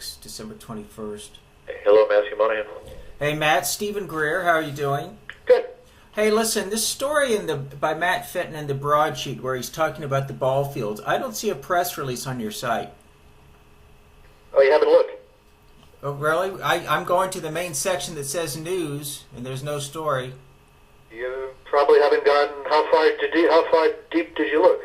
6, December 21st. Hello, Matthew Monahan. Hey, Matt. Stephen Greer. How are you doing? Good. Hey, listen, this story by Matt Fenton in the broadsheet where he's talking about the ball fields, I don't see a press release on your site. Oh, you haven't looked? Oh, really? I'm going to the main section that says news, and there's no story. You probably haven't gotten how far deep did you look?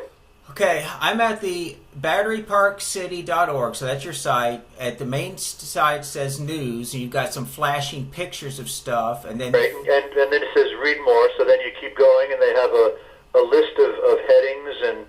Okay, I'm at the BatteryPark.TV, so that's your site. At the main site says news, and you've got some flashing pictures of stuff, and then right, and then it says read more. So then you keep going, and they have a list of headings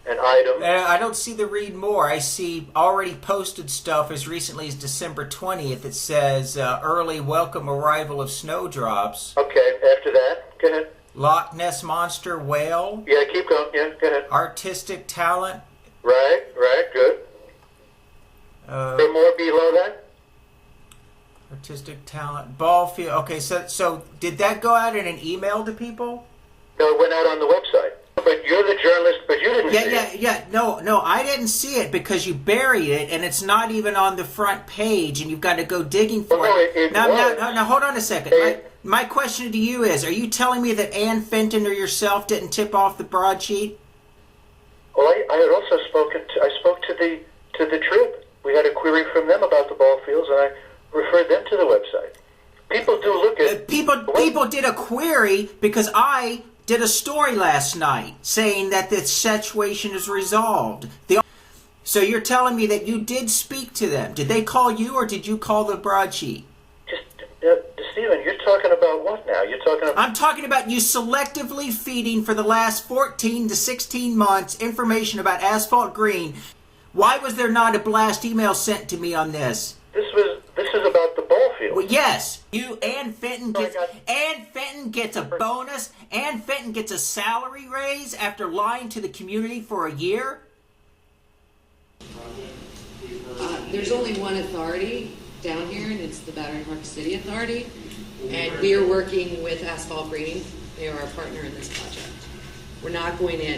and items. I don't see the read more. I see already posted stuff as recently as December 20th. It says early welcome arrival of snowdrops. Okay, after that, go ahead. Loch Ness Monster whale. Yeah, keep going. Yeah, go ahead. Artistic talent. Right, good. There more below that? Artistic talent. Ball field. Okay, so did that go out in an email to people? No, it went out on the website. But you're the journalist, but you didn't see it. Yeah. No, I didn't see it because you buried it, and it's not even on the front page, and you've got to go digging for it. Now, hold on a second. My question to you is, are you telling me that Ann Fenton or yourself didn't tip off the broadsheet? Well, I had also spoke to the Trib. We had a query from them about the ball fields, and I referred them to the website. People do look at... People did a query because I did a story last night saying that the situation is resolved. So you're telling me that you did speak to them. Did they call you or did you call the broadsheet? Stephen, you're talking about what now? I'm talking about you selectively feeding for the last 14 to 16 months information about asphalt green. Why was there not a blast email sent to me on this? This is about the ball field. Well, yes. Ann Fenton gets a bonus. Ann Fenton gets a salary raise after lying to the community for a year. There's only one authority down here, and it's the Battery Park City Authority, and we are working with Asphalt Green. They are our partner in this project. We're not going to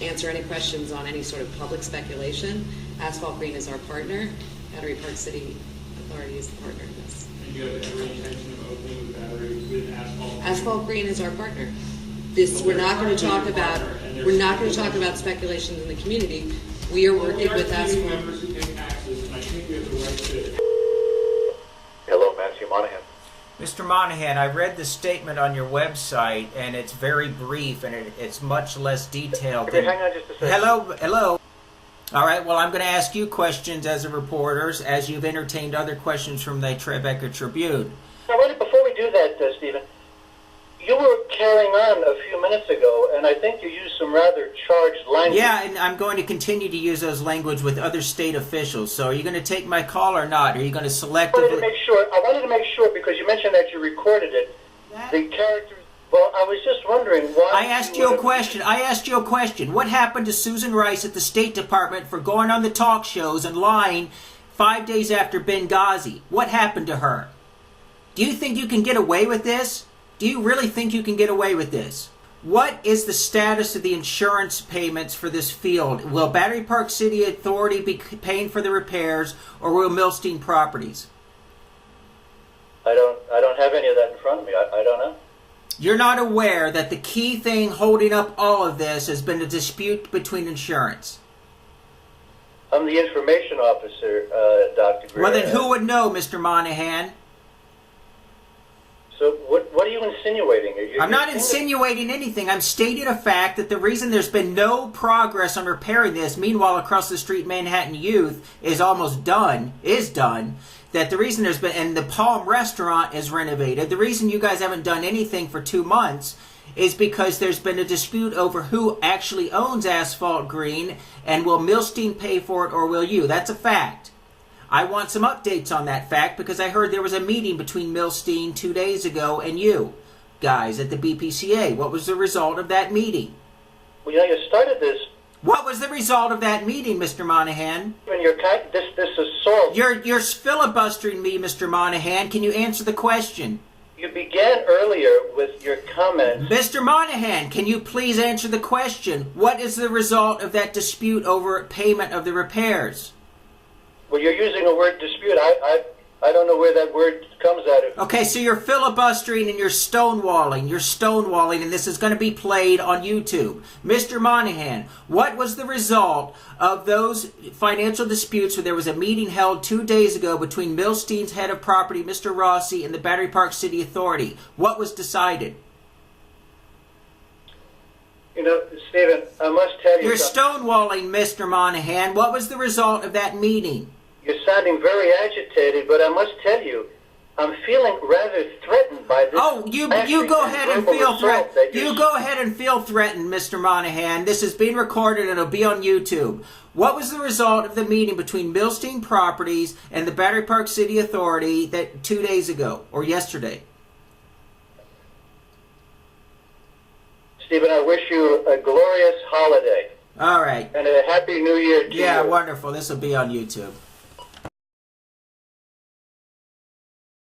answer any questions on any sort of public speculation. Asphalt Green is our partner. Battery Park City Authority is the partner in this. And you have every intention of opening the battery with Asphalt? Asphalt Green is our partner. We're not going to talk about speculations in the community. We are working with Asphalt. Members who pay taxes, and I think we have the right to. Hello, Matthew Monahan. Mr. Monahan, I read the statement on your website, and it's very brief, and it's much less detailed. Okay, hang on just a second. Hello. All right, well, I'm going to ask you questions as a reporter, as you've entertained other questions from the Tribeca Tribune. Now, wait, before we do that, Stephen, you were carrying on a few minutes ago, and I think you used some rather charged language. Yeah, and I'm going to continue to use those language with other state officials. So are you going to take my call or not? Are you going to selectively... I wanted to make sure, because you mentioned that you recorded it. The characters... Well, I was just wondering why... I asked you a question. What happened to Susan Rice at the State Department for going on the talk shows and lying 5 days after Benghazi? What happened to her? Do you think you can get away with this? Do you really think you can get away with this? What is the status of the insurance payments for this field? Will Battery Park City Authority be paying for the repairs, or will Milstein Properties? I don't have any of that in front of me. I don't know. You're not aware that the key thing holding up all of this has been a dispute between insurance? I'm the information officer, Dr. Greer. Well, then who would know, Mr. Monahan? So what are you insinuating? I'm not insinuating anything. I'm stating a fact that the reason there's been no progress on repairing this, meanwhile across the street Manhattan Youth is done, that the reason there's been, and the Palm Restaurant is renovated, the reason you guys haven't done anything for 2 months is because there's been a dispute over who actually owns Asphalt Green, and will Milstein pay for it or will you? That's a fact. I want some updates on that fact because I heard there was a meeting between Milstein 2 days ago and you guys at the BPCA. What was the result of that meeting? Well, you started this. What was the result of that meeting, Mr. Monahan? This assault. You're filibustering me, Mr. Monahan. Can you answer the question? You began earlier with your comments. Mr. Monahan, can you please answer the question? What is the result of that dispute over payment of the repairs? Well, you're using a word dispute. I don't know where that word comes out of. Okay, so you're filibustering and you're stonewalling, and this is going to be played on YouTube. Mr. Monahan, what was the result of those financial disputes where there was a meeting held 2 days ago between Milstein's head of property, Mr. Rossi, and the Battery Park City Authority? What was decided? You know, Stephen, I must tell you You're something. stonewalling, Mr. Monahan. What was the result of that meeting? You're sounding very agitated, but I must tell you, I'm feeling rather threatened by this. Oh, you go ahead and feel threatened. You go ahead and feel threatened, Mr. Monahan. This is being recorded and it'll be on YouTube. What was the result of the meeting between Milstein Properties and the Battery Park City Authority that 2 days ago or yesterday? Stephen, I wish you a glorious holiday. All right. And a happy new year to you. Yeah, wonderful. This will be on YouTube.